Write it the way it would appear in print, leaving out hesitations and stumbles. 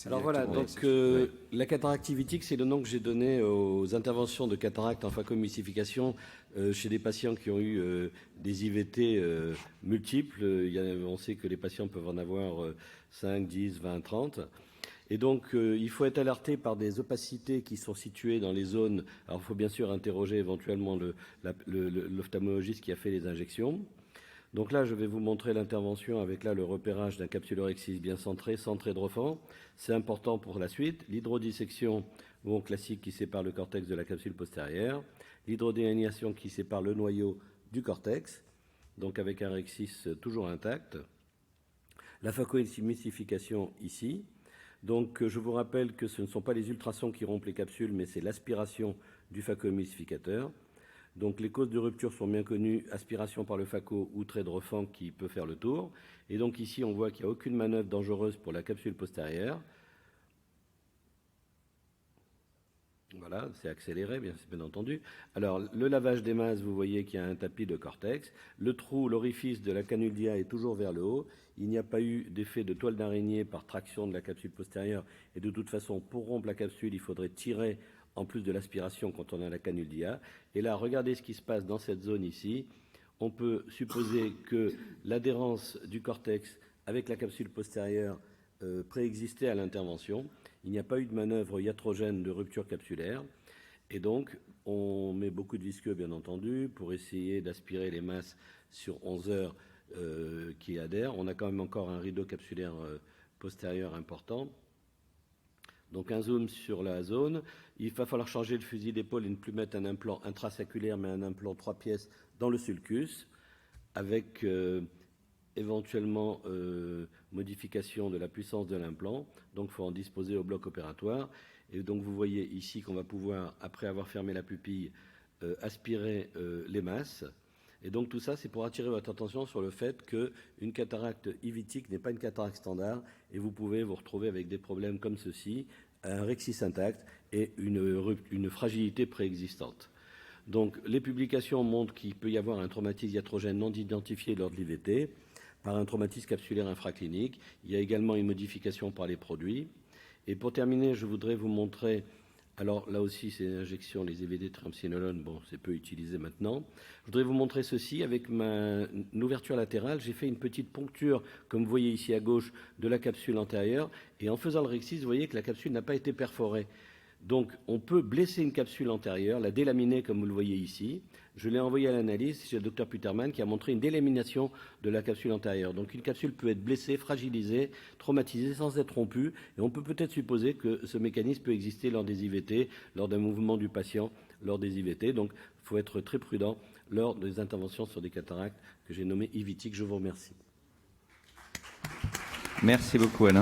Alors voilà, donc la cataracte ivitique, c'est le nom que j'ai donné aux interventions de cataracte en phacoémulsification chez des patients qui ont eu des IVT multiples. On sait que les patients peuvent en avoir 5, 10, 20, 30. Et donc, il faut être alerté par des opacités qui sont situées dans les zones. Alors, il faut bien sûr interroger éventuellement l'ophtalmologiste qui a fait les injections. Donc là, je vais vous montrer l'intervention avec là le repérage d'un capsulorhexis bien centré, centré Drofan. C'est important pour la suite. L'hydrodissection classique qui sépare le cortex de la capsule postérieure. L'hydrodélinéation qui sépare le noyau du cortex, donc avec un rhexis toujours intact. La phacoémulsification ici. Donc je vous rappelle que ce ne sont pas les ultrasons qui rompent les capsules, mais c'est l'aspiration du phacoémulsificateur. Donc les causes de rupture sont bien connues, aspiration par le phaco ou trait de Drofan qui peut faire le tour. Et donc ici, on voit qu'il n'y a aucune manœuvre dangereuse pour la capsule postérieure. Voilà, c'est accéléré, bien entendu. Alors, le lavage des masses, vous voyez qu'il y a un tapis de cortex. Le trou, l'orifice de la canule d'IA est toujours vers le haut. Il n'y a pas eu d'effet de toile d'araignée par traction de la capsule postérieure. Et de toute façon, pour rompre la capsule, il faudrait tirer en plus de l'aspiration quand on a la canule d'IA. Et là, regardez ce qui se passe dans cette zone ici. On peut supposer que l'adhérence du cortex avec la capsule postérieure préexistait à l'intervention. Il n'y a pas eu de manœuvre iatrogène de rupture capsulaire. Et donc, on met beaucoup de visqueux, bien entendu, pour essayer d'aspirer les masses sur 11 heures qui adhèrent. On a quand même encore un rideau capsulaire postérieur important. Donc un zoom sur la zone. Il va falloir changer le fusil d'épaule et ne plus mettre un implant intrasaculaire, mais un implant 3 pièces dans le sulcus, avec éventuellement modification de la puissance de l'implant. Donc il faut en disposer au bloc opératoire. Et donc vous voyez ici qu'on va pouvoir, après avoir fermé la pupille, aspirer les masses. Et donc tout ça, c'est pour attirer votre attention sur le fait qu'une cataracte ivitique n'est pas une cataracte standard et vous pouvez vous retrouver avec des problèmes comme ceci, un rhexis intact et une fragilité préexistante. Donc les publications montrent qu'il peut y avoir un traumatisme iatrogène non identifié lors de l'IVT par un traumatisme capsulaire infraclinique. Il y a également une modification par les produits. Et pour terminer, je voudrais vous montrer... Alors là aussi, c'est l'injection, les EVD triamcinolone, bon, c'est peu utilisé maintenant. Je voudrais vous montrer ceci avec une ouverture latérale. J'ai fait une petite poncture, comme vous voyez ici à gauche, de la capsule antérieure. Et en faisant le rhexis, vous voyez que la capsule n'a pas été perforée. Donc, on peut blesser une capsule antérieure, la délaminer comme vous le voyez ici. Je l'ai envoyé à l'analyse chez le docteur Puterman qui a montré une délamination de la capsule antérieure. Donc, une capsule peut être blessée, fragilisée, traumatisée sans être rompue. Et on peut peut-être supposer que ce mécanisme peut exister lors des IVT, lors d'un mouvement du patient, lors des IVT. Donc, il faut être très prudent lors des interventions sur des cataractes que j'ai nommées ivitiques. Je vous remercie. Merci beaucoup, Alain.